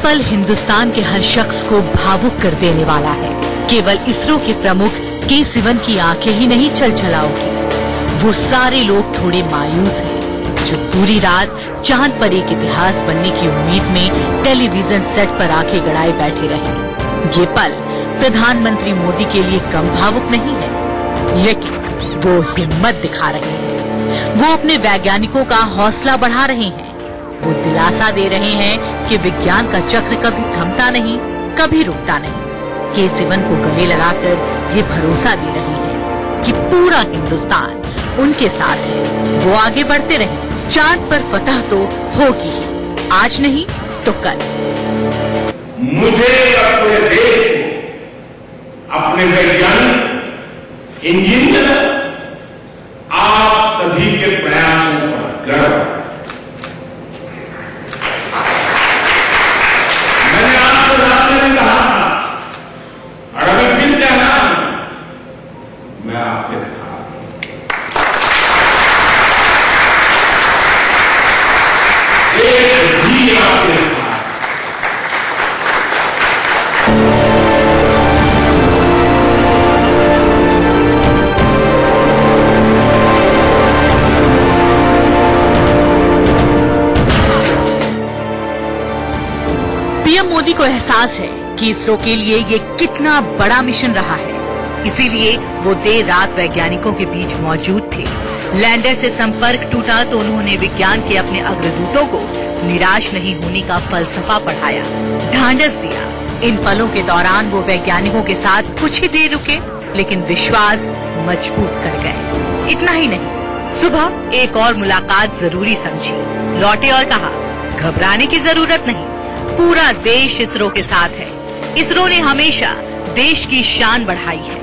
पल हिंदुस्तान के हर शख्स को भावुक कर देने वाला है। केवल इसरो के प्रमुख के सिवन की आंखें ही नहीं छलछलाओगी। वो सारे लोग थोड़े मायूस हैं जो पूरी रात चांद पर एक इतिहास बनने की उम्मीद में टेलीविजन सेट पर आंखें गड़ाए बैठे रहे। ये पल प्रधानमंत्री मोदी के लिए कम भावुक नहीं है, लेकिन वो हिम्मत दिखा रहे हैं। वो अपने वैज्ञानिकों का हौसला बढ़ा रहे हैं। वो दिलासा दे रहे हैं कि विज्ञान का चक्र कभी थमता नहीं, कभी रुकता नहीं। के सिवन को गले लगाकर ये भरोसा दे रहे हैं कि पूरा हिंदुस्तान उनके साथ है। वो आगे बढ़ते रहे। चांद पर फतह तो होगी ही, आज नहीं तो कल। मुझे अपने देश को, अपने वैज्ञानिक, इंजीनियर, आप सभी के प्रयासों पर गर्व है। मैंने आपको रास्ते में कहा था और अभी फिर कह रहा हूं, मैं आपके साथ हूं। एक भी आपके साथ। पीएम मोदी को एहसास है कि इसरो के लिए ये कितना बड़ा मिशन रहा है। इसीलिए वो देर रात वैज्ञानिकों के बीच मौजूद थे। लैंडर से संपर्क टूटा तो उन्होंने विज्ञान के अपने अग्रदूतों को निराश नहीं होने का फलसफा पढ़ाया, ढांढस दिया। इन पलों के दौरान वो वैज्ञानिकों के साथ कुछ ही देर रुके, लेकिन विश्वास मजबूत कर गए। इतना ही नहीं, सुबह एक और मुलाकात जरूरी समझी। लौटे और कहा, घबराने की जरूरत नहीं, पूरा देश इसरो के साथ है। इसरो ने हमेशा देश की शान बढ़ाई है।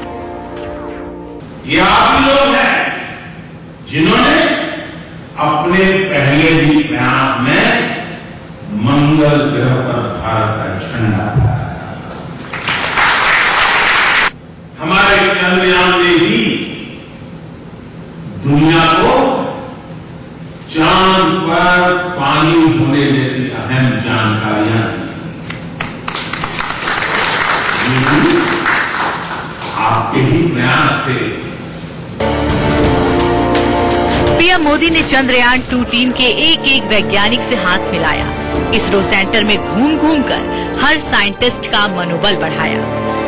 ये आप लोग हैं जिन्होंने अपने पहले भी प्रयास में मंगल ग्रह पर भारत का झंडा फहराया। हमारे चंद्रयान ने भी दुनिया को चांद पर पानी होने जैसी अहम जानकारियां दी। आपके ही प्रयास थे। पीएम मोदी ने चंद्रयान 2 टीम के एक एक वैज्ञानिक से हाथ मिलाया। इसरो सेंटर में घूम घूम कर हर साइंटिस्ट का मनोबल बढ़ाया।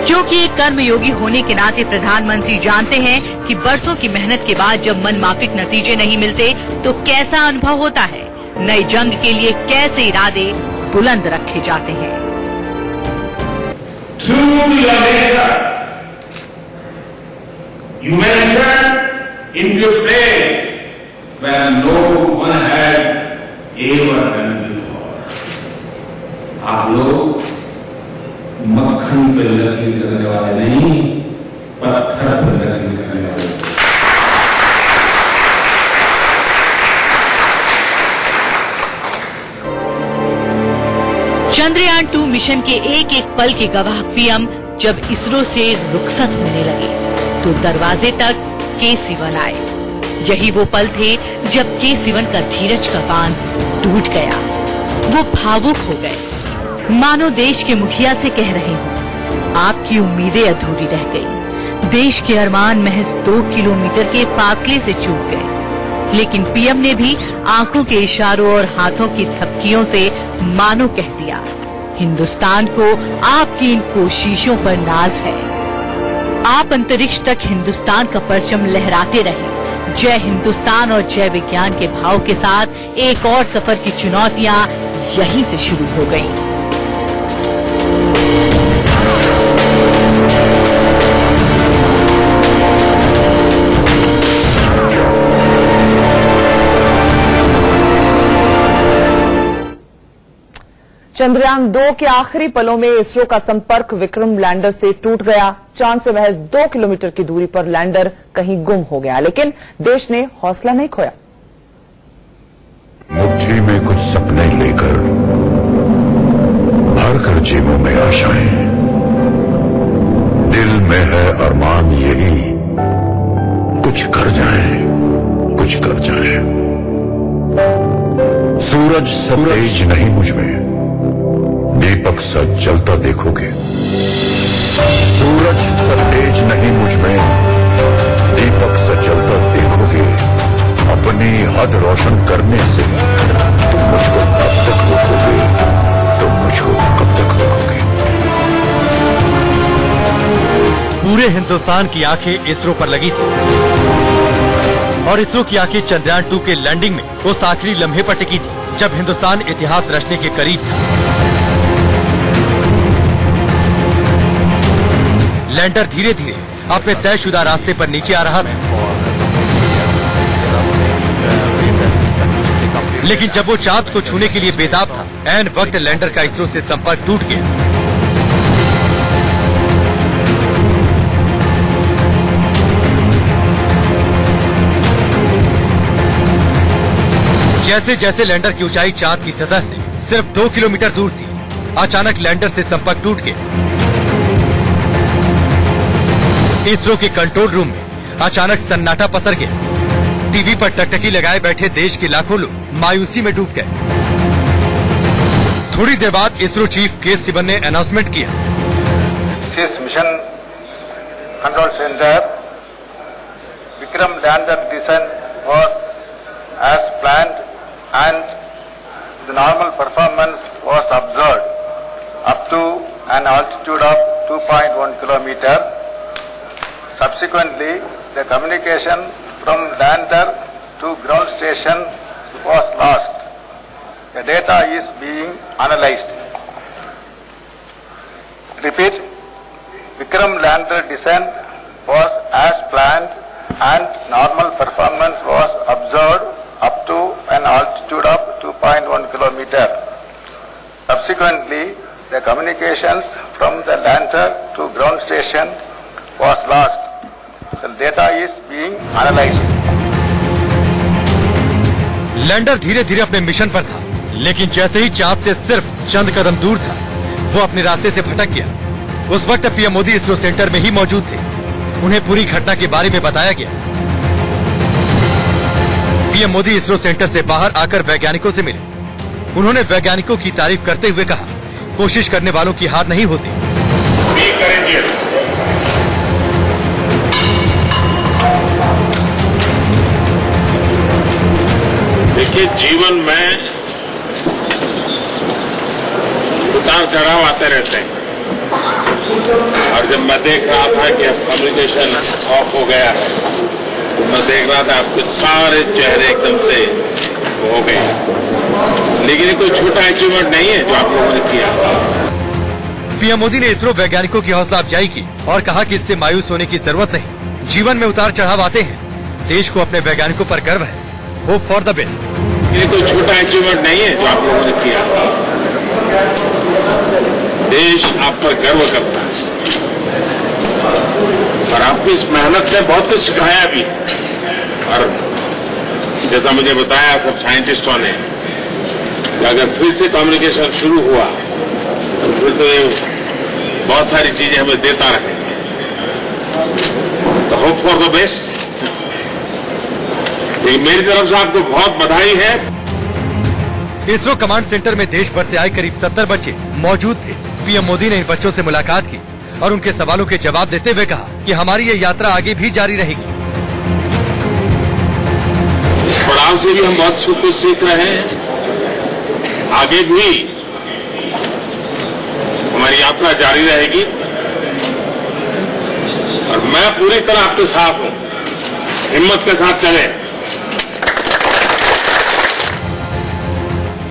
क्योंकि एक कर्मयोगी होने के नाते प्रधानमंत्री जानते हैं कि बरसों की मेहनत के बाद जब मनमाफिक नतीजे नहीं मिलते तो कैसा अनुभव होता है। नई जंग के लिए कैसे इरादे बुलंद रखे जाते हैं। You entered into a place where no one had ever done before. आप लोग मक्खन पे लकीर करने वाले नहीं, पत्थर पे लकीर करने वाले। चंद्रयान 2 मिशन के एक एक पल के गवाह पीएम जब इसरो से रुखसत होने लगे तो दरवाजे तक के सिवन आए। यही वो पल थे जब के सिवन का धीरज का बांध टूट गया। वो भावुक हो गए, मानो देश के मुखिया से कह रहे हो, आपकी उम्मीदें अधूरी रह गई। देश के अरमान महज 2 किलोमीटर के फासले से चूक गए। लेकिन पीएम ने भी आंखों के इशारों और हाथों की थपकियों से मानो कह दिया, हिंदुस्तान को आपकी इन कोशिशों पर नाज है। आप अंतरिक्ष तक हिंदुस्तान का परचम लहराते रहे। जय हिंदुस्तान और जय विज्ञान के भाव के साथ एक और सफर की चुनौतियां यहीं से शुरू हो गईं। चंद्रयान 2 के आखिरी पलों में इसरो का संपर्क विक्रम लैंडर से टूट गया। चांद से महज 2 किलोमीटर की दूरी पर लैंडर कहीं गुम हो गया, लेकिन देश ने हौसला नहीं खोया। मुट्ठी में कुछ सपने लेकर भर कर जेबों में आशाएं, दिल में है अरमान यही, कुछ कर जाए, कुछ कर जाए। सूरज सब तेज नहीं मुझ में, दीपक सा जलता देखोगे। सूरज सा तेज नहीं मुझ में, दीपक सा जलता देखोगे। अपनी हद रोशन करने से तुम मुझको कब तक रोकोगे? तुम मुझको कब तक रोकोगे? पूरे हिंदुस्तान की आंखें इसरो पर लगी थी और इसरो की आंखें चंद्रयान 2 के लैंडिंग में उस आखिरी लम्हे पर टिकी थी जब हिंदुस्तान इतिहास रचने के करीब था। लैंडर धीरे धीरे अपने तयशुदा रास्ते पर नीचे आ रहा था, लेकिन जब वो चांद को छूने के लिए बेताब था, ऐन वक्त लैंडर का इसरो से संपर्क टूट गया। जैसे जैसे लैंडर की ऊंचाई चांद की सतह से सिर्फ 2 किलोमीटर दूर थी, अचानक लैंडर से संपर्क टूट गया। इसरो के कंट्रोल रूम में अचानक सन्नाटा पसर गया। टीवी पर टकटकी लगाए बैठे देश के लाखों लोग मायूसी में डूब गए। थोड़ी देर बाद इसरो चीफ के सिवन ने अनाउंसमेंट किया, This mission control center, Vikram lander descent was as planned and the normal performance was observed up to an altitude of 2.1 kilometer. Subsequently, the communication from lander to ground station was lost. The data is being analyzed. Repeat, Vikram lander descent was as planned and normal performance was observed up to an altitude of 2.1 kilometer. Subsequently, the communications from the lander to ground station was lost. The data is being analyzed. Lander धीरे धीरे अपने mission पर था, लेकिन जैसे ही चांद से सिर्फ चंद कदम दूर था, वो अपने रास्ते से भटक गया। उस वक्त पीएम मोदी इसरो सेंटर में ही मौजूद थे। उन्हें पूरी घटना के बारे में बताया गया। पीएम मोदी इसरो सेंटर से बाहर आकर वैज्ञानिकों से मिले। उन्होंने वैज्ञानिकों की तारीफ करते हुए कहा, कोशिश करने वालों की हार नहीं होती। देखिए, जीवन में उतार चढ़ाव आते रहते हैं और जब मैं देख रहा था कि अब कम्युनिकेशन ऑफ हो गया है, तो मैं देख रहा था आपके सारे चेहरे एकदम से हो गए। लेकिन ये कोई छोटा अचीवमेंट नहीं है जो आप लोगों ने किया। पीएम मोदी ने इसरो वैज्ञानिकों की हौसला अफजाई की और कहा कि इससे मायूस होने की जरूरत नहीं। जीवन में उतार चढ़ाव आते हैं, देश को अपने वैज्ञानिकों पर गर्व है। Hope for the best. ये कोई छोटा अचीवमेंट नहीं है जो आप लोगों ने किया। देश आप पर गर्व करता है और आपकी इस मेहनत ने बहुत कुछ सिखाया भी। और जैसा मुझे बताया सब साइंटिस्टों ने कि अगर फिर से कम्युनिकेशन शुरू हुआ तो फिर तो ये बहुत सारी चीजें हमें देता रहे। तो होप फॉर द बेस्ट। मेरी तरफ से आपको बहुत बधाई है। इसरो कमांड सेंटर में देश भर से आए करीब 70 बच्चे मौजूद थे। पीएम मोदी ने इन बच्चों से मुलाकात की और उनके सवालों के जवाब देते हुए कहा कि हमारी ये यात्रा आगे भी जारी रहेगी। इस पड़ाव से भी हम बहुत कुछ सीख रहे हैं। आगे भी हमारी यात्रा जारी रहेगी और मैं पूरी तरह आपके साथ हूं। हिम्मत के साथ चले।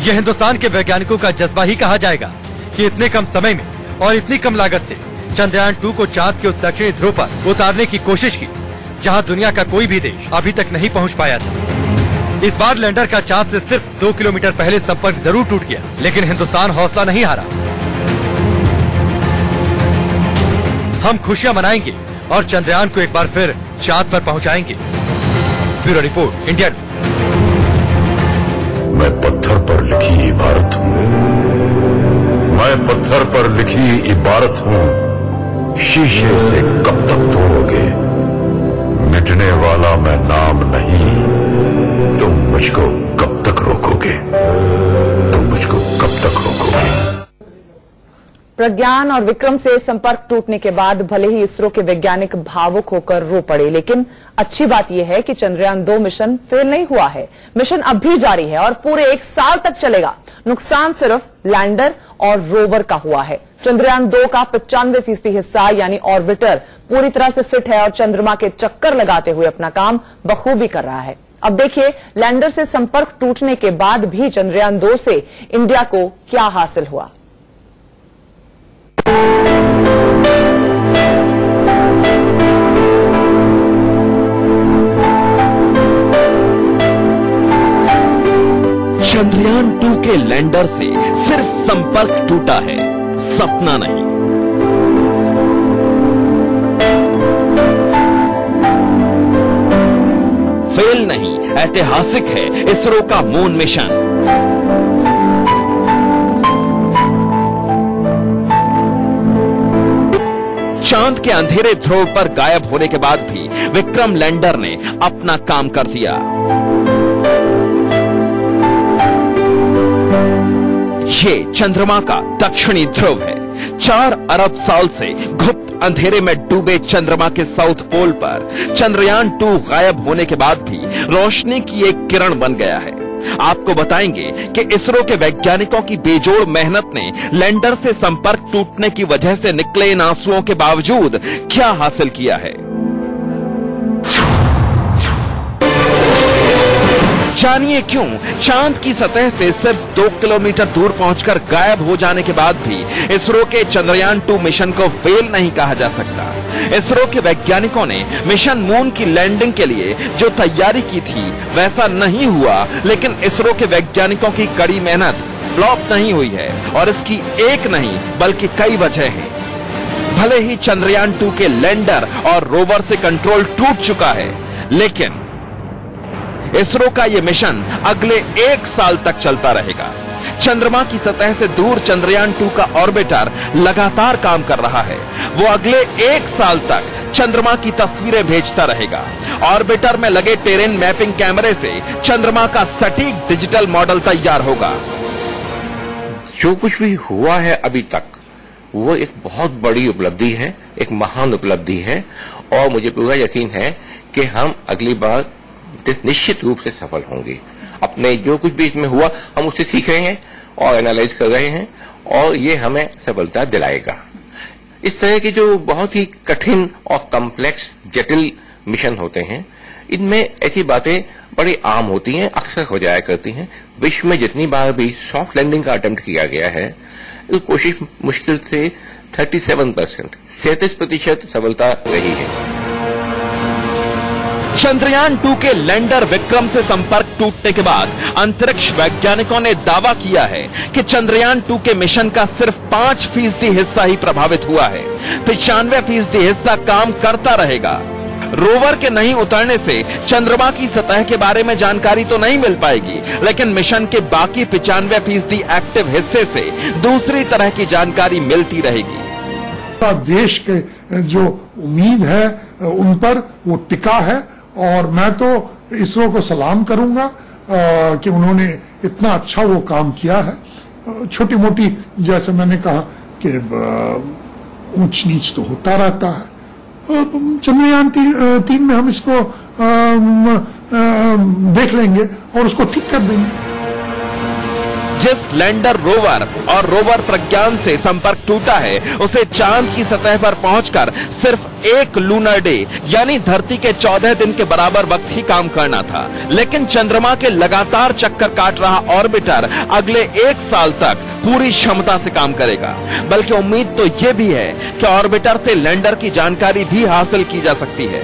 यह हिंदुस्तान के वैज्ञानिकों का जज्बा ही कहा जाएगा कि इतने कम समय में और इतनी कम लागत से चंद्रयान 2 को चांद के उस दक्षिणी ध्रुव पर उतारने की कोशिश की जहां दुनिया का कोई भी देश अभी तक नहीं पहुंच पाया था। इस बार लैंडर का चांद से सिर्फ 2 किलोमीटर पहले संपर्क जरूर टूट गया, लेकिन हिंदुस्तान हौसला नहीं हारा। हम खुशियां मनाएंगे और चंद्रयान को एक बार फिर चांद पर पहुंचाएंगे। Bureau report, India. मैं पत्थर पर लिखी इबारत हूँ, मैं पत्थर पर लिखी इबारत हूँ। शीशे से कब तक तोड़ोगे? मिटने वाला मैं नाम नहीं। तुम मुझको कब तक रोकोगे? तुम मुझको कब तक रोकोगे? प्रज्ञान और विक्रम से संपर्क टूटने के बाद भले ही इसरो के वैज्ञानिक भावुक होकर रो पड़े, लेकिन अच्छी बात यह है कि चंद्रयान 2 मिशन फेल नहीं हुआ है। मिशन अब भी जारी है और पूरे 1 साल तक चलेगा। नुकसान सिर्फ लैंडर और रोवर का हुआ है। चंद्रयान 2 का 95% हिस्सा यानी ऑर्बिटर पूरी तरह से फिट है और चंद्रमा के चक्कर लगाते हुए अपना काम बखूबी कर रहा है। अब देखिए लैंडर से संपर्क टूटने के बाद भी चंद्रयान 2 से इंडिया को क्या हासिल हुआ। चंद्रयान 2 के लैंडर से सिर्फ संपर्क टूटा है, सपना नहीं। फेल नहीं, ऐतिहासिक है इसरो का मून मिशन। चांद के अंधेरे ध्रुव पर गायब होने के बाद भी विक्रम लैंडर ने अपना काम कर दिया। ये चंद्रमा का दक्षिणी ध्रुव है। 4 अरब साल से गुप्त अंधेरे में डूबे चंद्रमा के साउथ पोल पर चंद्रयान 2 गायब होने के बाद भी रोशनी की एक किरण बन गया है। आपको बताएंगे कि इसरो के वैज्ञानिकों की बेजोड़ मेहनत ने लैंडर से संपर्क टूटने की वजह से निकले इन आंसुओं के बावजूद क्या हासिल किया है। जानिए क्यों चांद की सतह से सिर्फ 2 किलोमीटर दूर पहुंचकर गायब हो जाने के बाद भी इसरो के चंद्रयान 2 मिशन को फेल नहीं कहा जा सकता। इसरो के वैज्ञानिकों ने मिशन मून की लैंडिंग के लिए जो तैयारी की थी वैसा नहीं हुआ, लेकिन इसरो के वैज्ञानिकों की कड़ी मेहनत फ्लॉप नहीं हुई है और इसकी एक नहीं बल्कि कई वजह हैं। भले ही चंद्रयान 2 के लैंडर और रोवर से कंट्रोल टूट चुका है, लेकिन इसरो का यह मिशन अगले 1 साल तक चलता रहेगा। चंद्रमा की सतह से दूर चंद्रयान 2 का ऑर्बिटर लगातार काम कर रहा है। वो अगले 1 साल तक चंद्रमा की तस्वीरें भेजता रहेगा। ऑर्बिटर में लगे टेरेन मैपिंग कैमरे से चंद्रमा का सटीक डिजिटल मॉडल तैयार होगा। जो कुछ भी हुआ है अभी तक वो एक बहुत बड़ी उपलब्धि है, एक महान उपलब्धि है और मुझे पूरा यकीन है कि हम अगली बार निश्चित रूप से सफल होंगे। अपने जो कुछ भी इसमें हुआ हम उससे सीख रहे हैं और एनालाइज कर रहे हैं और ये हमें सफलता दिलाएगा। इस तरह के जो बहुत ही कठिन और कॉम्प्लेक्स जटिल मिशन होते हैं, इनमें ऐसी बातें बड़ी आम होती हैं, अक्सर हो जाया करती हैं। विश्व में जितनी बार भी सॉफ्ट लैंडिंग का अटेम्प्ट किया गया है, कोशिश मुश्किल से 37% सफलता रही है। चंद्रयान 2 के लैंडर विक्रम से संपर्क टूटने के बाद अंतरिक्ष वैज्ञानिकों ने दावा किया है कि चंद्रयान 2 के मिशन का सिर्फ 5% हिस्सा ही प्रभावित हुआ है। 95% हिस्सा काम करता रहेगा। रोवर के नहीं उतरने से चंद्रमा की सतह के बारे में जानकारी तो नहीं मिल पाएगी, लेकिन मिशन के बाकी 95% एक्टिव हिस्से से दूसरी तरह की जानकारी मिलती रहेगी। देश के जो उम्मीद है उन पर वो टिका है और मैं तो इसरो को सलाम करूंगा कि उन्होंने इतना अच्छा वो काम किया है। छोटी मोटी जैसे मैंने कहा कि ऊंच नीच तो होता रहता है। चंद्रयान 3 में हम इसको देख लेंगे और उसको ठीक कर देंगे। जिस लैंडर रोवर और रोवर प्रज्ञान से संपर्क टूटा है, उसे चांद की सतह पर पहुंचकर सिर्फ 1 लूनर डे यानी धरती के 14 दिन के बराबर वक्त ही काम करना था। लेकिन चंद्रमा के लगातार चक्कर काट रहा ऑर्बिटर अगले 1 साल तक पूरी क्षमता से काम करेगा। बल्कि उम्मीद तो ये भी है कि ऑर्बिटर से लैंडर की जानकारी भी हासिल की जा सकती है।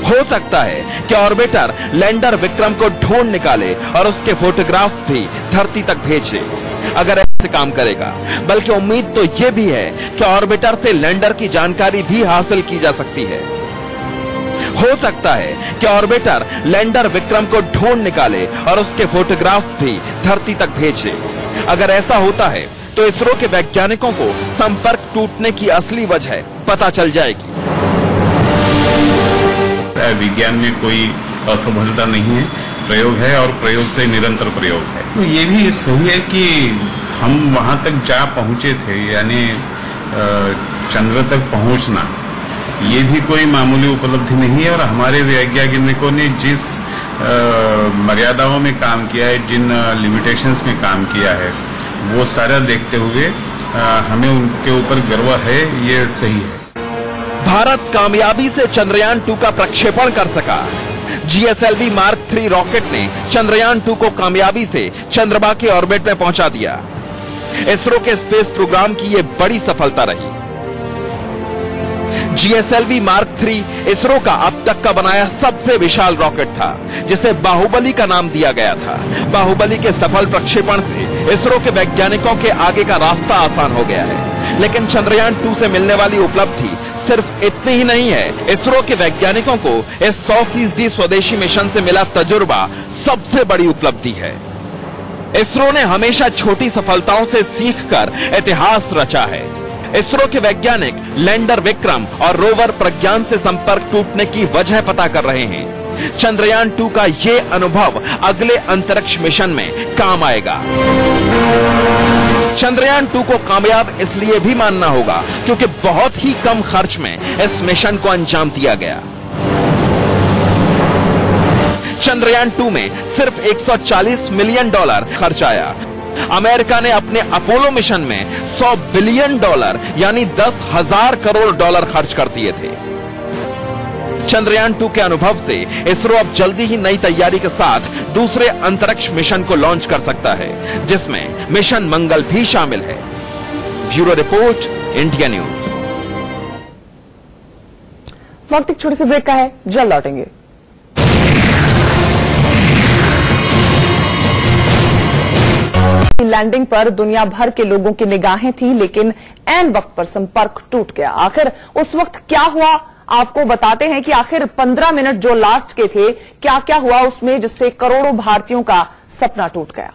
हो सकता है कि ऑर्बिटर लैंडर विक्रम को ढूंढ निकाले और उसके फोटोग्राफ भी धरती तक भेज दे, अगर ऐसे काम करेगा। बल्कि उम्मीद तो यह भी है कि ऑर्बिटर से लैंडर की जानकारी भी हासिल की जा सकती है। हो सकता है कि ऑर्बिटर लैंडर विक्रम को ढूंढ निकाले और उसके फोटोग्राफ भी धरती तक भेज दे। अगर ऐसा होता है तो इसरो के वैज्ञानिकों को संपर्क टूटने की असली वजह पता चल जाएगी। विज्ञान में कोई असफलता नहीं है, प्रयोग है और प्रयोग से निरंतर प्रयोग है। तो ये भी सही है कि हम वहां तक जा पहुंचे थे, यानी चंद्र तक पहुंचना, ये भी कोई मामूली उपलब्धि नहीं है। और हमारे वैज्ञानिकों ने जिस मर्यादाओं में काम किया है, जिन लिमिटेशंस में काम किया है, वो सारा देखते हुए हमें उनके ऊपर गर्व है, ये सही है। भारत कामयाबी से चंद्रयान 2 का प्रक्षेपण कर सका। GSLV मार्क 3 रॉकेट ने चंद्रयान 2 को कामयाबी से चंद्रमा के ऑर्बिट में पहुंचा दिया। इसरो के स्पेस प्रोग्राम की यह बड़ी सफलता रही। GSLV मार्क 3 इसरो का अब तक का बनाया सबसे विशाल रॉकेट था, जिसे बाहुबली का नाम दिया गया था। बाहुबली के सफल प्रक्षेपण से इसरो के वैज्ञानिकों के आगे का रास्ता आसान हो गया है। लेकिन चंद्रयान 2 से मिलने वाली उपलब्धि सिर्फ इतनी ही नहीं है। इसरो के वैज्ञानिकों को इस 100% स्वदेशी मिशन से मिला तजुर्बा सबसे बड़ी उपलब्धि है। इसरो ने हमेशा छोटी सफलताओं से सीखकर इतिहास रचा है। इसरो के वैज्ञानिक लैंडर विक्रम और रोवर प्रज्ञान से संपर्क टूटने की वजह पता कर रहे हैं। चंद्रयान 2 का ये अनुभव अगले अंतरिक्ष मिशन में काम आएगा। चंद्रयान 2 को कामयाब इसलिए भी मानना होगा क्योंकि बहुत ही कम खर्च में इस मिशन को अंजाम दिया गया। चंद्रयान 2 में सिर्फ $140 मिलियन खर्च आया। अमेरिका ने अपने अपोलो मिशन में $100 बिलियन यानी 10,000 करोड़ डॉलर खर्च कर दिए थे। चंद्रयान 2 के अनुभव से इसरो अब जल्दी ही नई तैयारी के साथ दूसरे अंतरिक्ष मिशन को लॉन्च कर सकता है, जिसमें मिशन मंगल भी शामिल है। Bureau report, India news. वक्त एक छोटे से ब्रेक का है, जल्द लौटेंगे। लैंडिंग पर दुनिया भर के लोगों की निगाहें थी, लेकिन ऐन वक्त पर संपर्क टूट गया। आखिर उस वक्त क्या हुआ, आपको बताते हैं कि आखिर 15 मिनट जो लास्ट के थे, क्या क्या हुआ उसमें, जिससे करोड़ों भारतीयों का सपना टूट गया।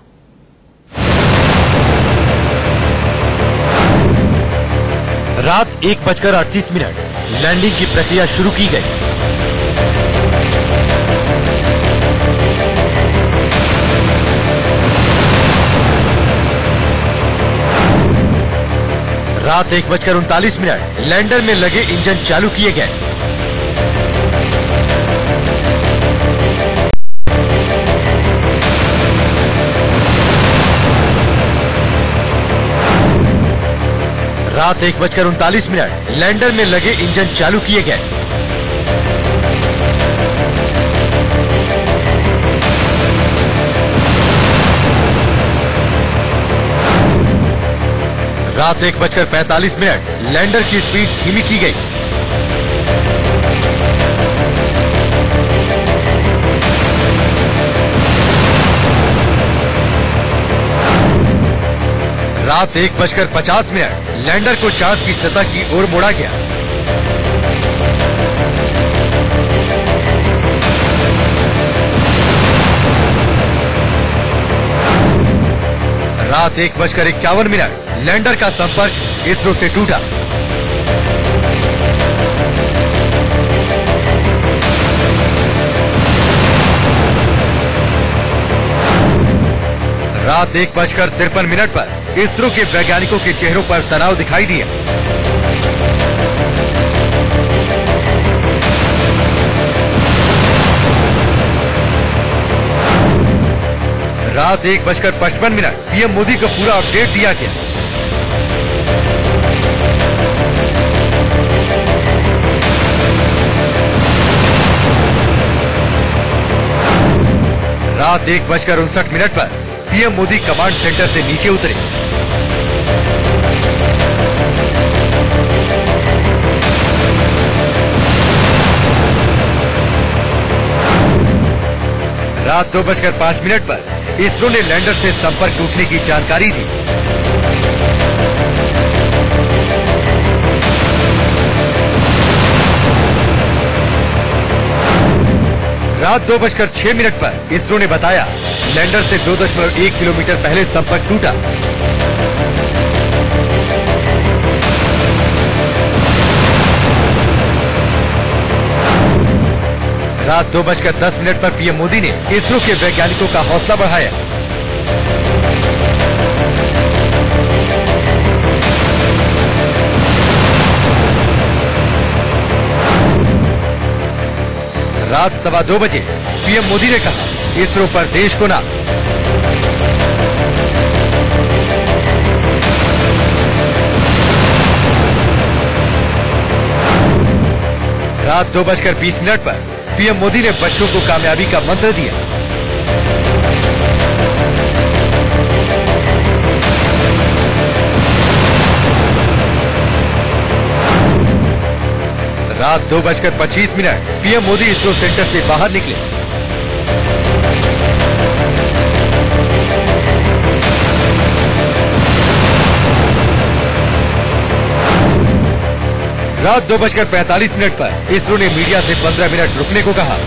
रात 1:38 लैंडिंग की प्रक्रिया शुरू की गई। रात 1:39 लैंडर में लगे इंजन चालू किए गए। रात 1:39 लैंडर में लगे इंजन चालू किए गए। रात 1:45 लैंडर की स्पीड धीमी की गई। रात 1:50 लैंडर को चांद की सतह की ओर मोड़ा गया। रात 1:51 लैंडर का संपर्क इसरो से टूटा। रात 1:53 पर इसरो के वैज्ञानिकों के चेहरों पर तनाव दिखाई दिया। रात 1:55 पीएम मोदी को पूरा अपडेट दिया गया। रात 1:59 पर पीएम मोदी कमांड सेंटर से नीचे उतरे। रात 2:05 पर इसरो ने लैंडर से संपर्क टूटने की जानकारी दी। रात 2:06 पर इसरो ने बताया लैंडर से 2.1 किलोमीटर पहले संपर्क टूटा। रात 2:10 पर पीएम मोदी ने इसरो के वैज्ञानिकों का हौसला बढ़ाया। रात 2:15 बजे पीएम मोदी ने कहा, इसरो पर देश को नाज। रात 2:20 पर पीएम मोदी ने बच्चों को कामयाबी का मंत्र दिया। रात 2:25 पीएम मोदी इसरो सेंटर से बाहर निकले। रात 2:45 पर इसरो ने मीडिया से 15 मिनट रुकने को कहा।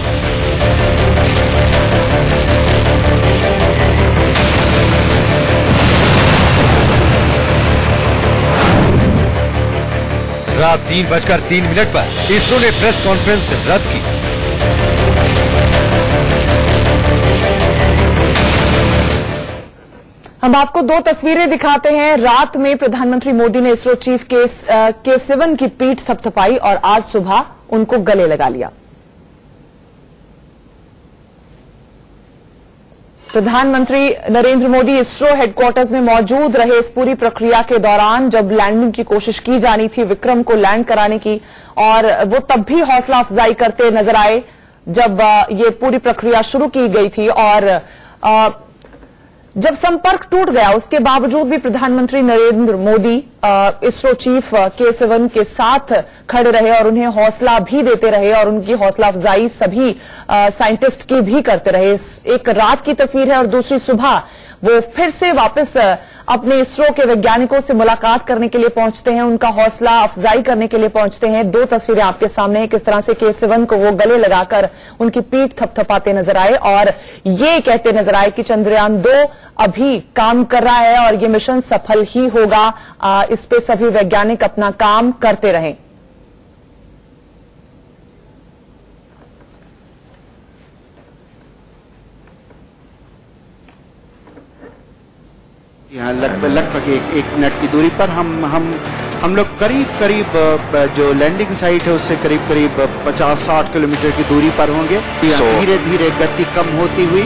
रात 3:03 पर इसरो ने प्रेस कॉन्फ्रेंस रद्द की। हम आपको दो तस्वीरें दिखाते हैं। रात में प्रधानमंत्री मोदी ने इसरो चीफ के सिवन की पीठ थपथपाई और आज सुबह उनको गले लगा लिया। प्रधानमंत्री नरेंद्र मोदी इसरो हेडक्वार्टर्स में मौजूद रहे इस पूरी प्रक्रिया के दौरान, जब लैंडिंग की कोशिश की जानी थी विक्रम को लैंड कराने की, और वो तब भी हौसला अफजाई करते नजर आए जब ये पूरी प्रक्रिया शुरू की गई थी। और जब संपर्क टूट गया उसके बावजूद भी प्रधानमंत्री नरेंद्र मोदी इसरो चीफ के सिवन के साथ खड़े रहे और उन्हें हौसला भी देते रहे और उनकी हौसला अफजाई सभी साइंटिस्ट की भी करते रहे। एक रात की तस्वीर है और दूसरी सुबह वो फिर से वापस अपने इसरो के वैज्ञानिकों से मुलाकात करने के लिए पहुंचते हैं, उनका हौसला अफजाई करने के लिए पहुंचते हैं। दो तस्वीरें आपके सामने हैं, किस तरह से के सिवन को वो गले लगाकर उनकी पीठ थपथपाते नजर आए और ये कहते नजर आए कि चंद्रयान 2 अभी काम कर रहा है और ये मिशन सफल ही होगा। इस पे सभी वैज्ञानिक अपना काम करते रहें। यहाँ लगभग एक मिनट की दूरी पर हम लोग करीब जो लैंडिंग साइट है उससे करीब 50-60 किलोमीटर की दूरी पर होंगे। धीरे धीरे गति कम होती हुई,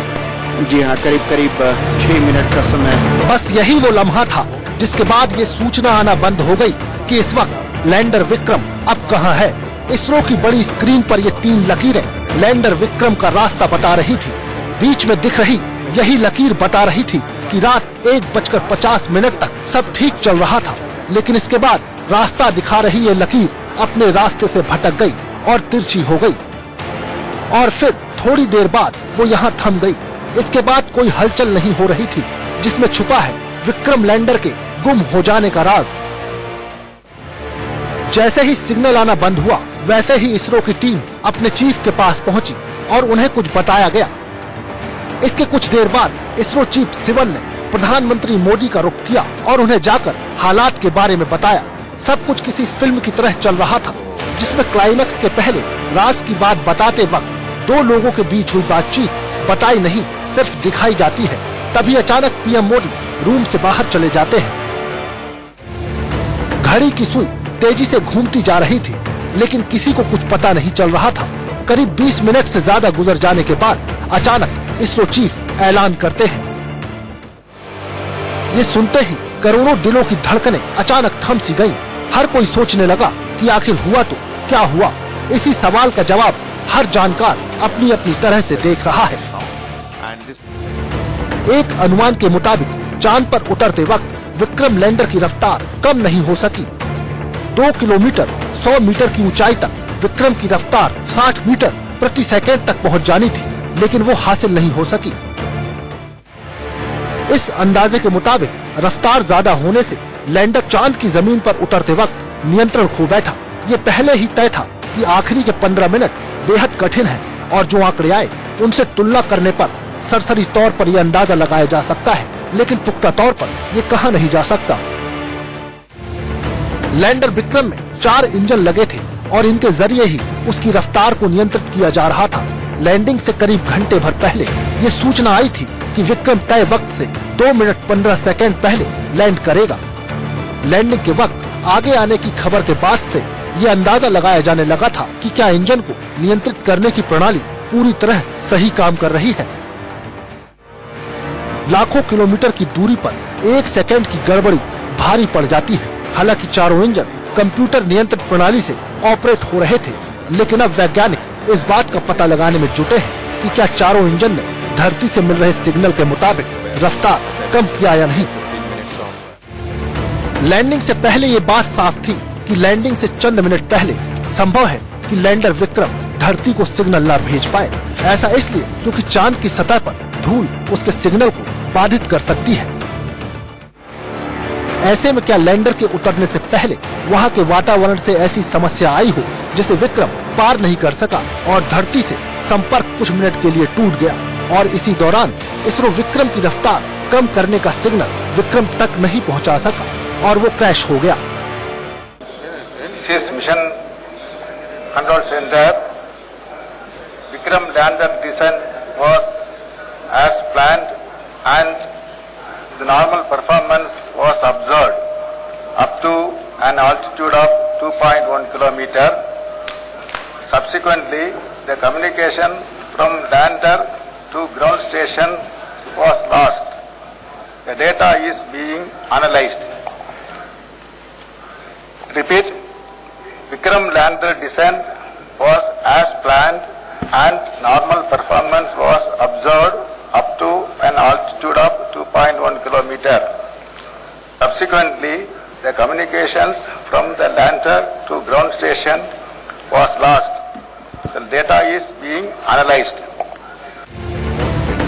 जी हाँ, करीब 6 मिनट का समय। बस यही वो लम्हा था जिसके बाद ये सूचना आना बंद हो गई कि इस वक्त लैंडर विक्रम अब कहाँ है। इसरो की बड़ी स्क्रीन पर ये 3 लकीरें लैंडर विक्रम का रास्ता बता रही थी। बीच में दिख रही यही लकीर बता रही थी कि रात 1:50 तक सब ठीक चल रहा था, लेकिन इसके बाद रास्ता दिखा रही ये लकीर अपने रास्ते से भटक गई और तिरछी हो गई और फिर थोड़ी देर बाद वो यहाँ थम गई। इसके बाद कोई हलचल नहीं हो रही थी, जिसमें छुपा है विक्रम लैंडर के गुम हो जाने का राज। जैसे ही सिग्नल आना बंद हुआ, वैसे ही इसरो की टीम अपने चीफ के पास पहुंची और उन्हें कुछ बताया गया। इसके कुछ देर बाद इसरो चीफ सिवन ने प्रधानमंत्री मोदी का रुख किया और उन्हें जाकर हालात के बारे में बताया। सब कुछ किसी फिल्म की तरह चल रहा था, जिसमें क्लाइमेक्स के पहले राज की बात बताते वक्त 2 लोगों के बीच हुई बातचीत बताई नहीं, सिर्फ दिखाई जाती है। तभी अचानक पीएम मोदी रूम से बाहर चले जाते हैं। घड़ी की सुई तेजी से घूमती जा रही थी, लेकिन किसी को कुछ पता नहीं चल रहा था। करीब 20 मिनट से ज्यादा गुजर जाने के बाद अचानक इसरो चीफ ऐलान करते हैं। ये सुनते ही करोड़ों दिलों की धड़कनें अचानक थम सी गईं। हर कोई सोचने लगा कि आखिर हुआ तो क्या हुआ। इसी सवाल का जवाब हर जानकार अपनी अपनी तरह से देख रहा है। एक अनुमान के मुताबिक चांद पर उतरते वक्त विक्रम लैंडर की रफ्तार कम नहीं हो सकी। 2 किलोमीटर 100 मीटर की ऊंचाई तक विक्रम की रफ्तार 60 मीटर प्रति सेकंड तक पहुंच जानी थी, लेकिन वो हासिल नहीं हो सकी। इस अंदाजे के मुताबिक रफ्तार ज्यादा होने से लैंडर चांद की जमीन पर उतरते वक्त नियंत्रण खो बैठा। ये पहले ही तय था कि आखिरी के 15 मिनट बेहद कठिन है और जो आंकड़े आए उनसे तुलना करने पर सरसरी तौर पर यह अंदाजा लगाया जा सकता है, लेकिन पुख्ता तौर पर ये कहा नहीं जा सकता। लैंडर विक्रम में 4 इंजन लगे थे और इनके जरिए ही उसकी रफ्तार को नियंत्रित किया जा रहा था। लैंडिंग से करीब घंटे भर पहले ये सूचना आई थी कि विक्रम तय वक्त से 2 मिनट 15 सेकंड पहले लैंड करेगा। लैंडिंग के वक्त आगे आने की खबर के बाद से ये अंदाजा लगाया जाने लगा था कि क्या इंजन को नियंत्रित करने की प्रणाली पूरी तरह सही काम कर रही है। लाखों किलोमीटर की दूरी पर 1 सेकंड की गड़बड़ी भारी पड़ जाती है। हालांकि चारों इंजन कंप्यूटर नियंत्रित प्रणाली से ऑपरेट हो रहे थे, लेकिन अब वैज्ञानिक इस बात का पता लगाने में जुटे हैं कि क्या चारों इंजन ने धरती से मिल रहे सिग्नल के मुताबिक रफ्तार कम किया या नहीं। लैंडिंग से पहले ये बात साफ थी कि लैंडिंग से चंद मिनट पहले संभव है कि लैंडर विक्रम धरती को सिग्नल न भेज पाए। ऐसा इसलिए क्योंकि चांद की सतह पर धूल उसके सिग्नल को बाधित कर सकती है। ऐसे में क्या लैंडर के उतरने से पहले वहां के वातावरण से ऐसी समस्या आई हो जिसे विक्रम पार नहीं कर सका और धरती से संपर्क कुछ मिनट के लिए टूट गया, और इसी दौरान इसरो विक्रम की रफ्तार कम करने का सिग्नल विक्रम तक नहीं पहुंचा सका और वो क्रैश हो गया। Mission control centre, Vikram lander descent was as planned and the normal performance was observed up to an altitude of 2.1 kilometer. Subsequently, the communication from lander to ground station was lost. The data is being analyzed. Repeat, Vikram lander descent was as planned and normal performance was observed up to an altitude of 2.1 kilometer. Subsequently, the communications from the lander to ground station was lost. The data is being analyzed.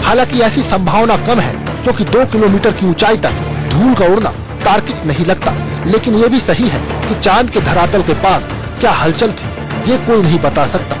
हालांकि ऐसी संभावना कम है क्योंकि 2 kilometre की ऊंचाई तक धूल का उड़ना तार्किक नहीं लगता, लेकिन ये भी सही है कि चांद के धरातल के पास क्या हलचल थी ये कोई नहीं बता सकता।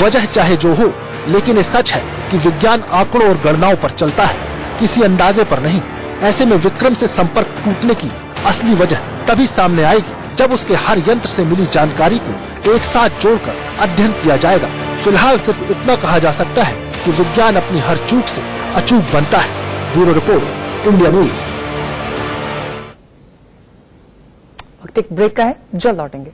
वजह चाहे जो हो, लेकिन ये सच है कि विज्ञान आंकड़ों और गणनाओं पर चलता है, किसी अंदाजे पर नहीं। ऐसे में विक्रम से संपर्क टूटने की असली वजह तभी सामने आएगी जब उसके हर यंत्र से मिली जानकारी को एक साथ जोड़कर अध्ययन किया जाएगा। फिलहाल सिर्फ इतना कहा जा सकता है कि विज्ञान अपनी हर चूक से अचूक बनता है। Bureau report, India news. वक्त एक ब्रेक का है, जल्द लौटेंगे।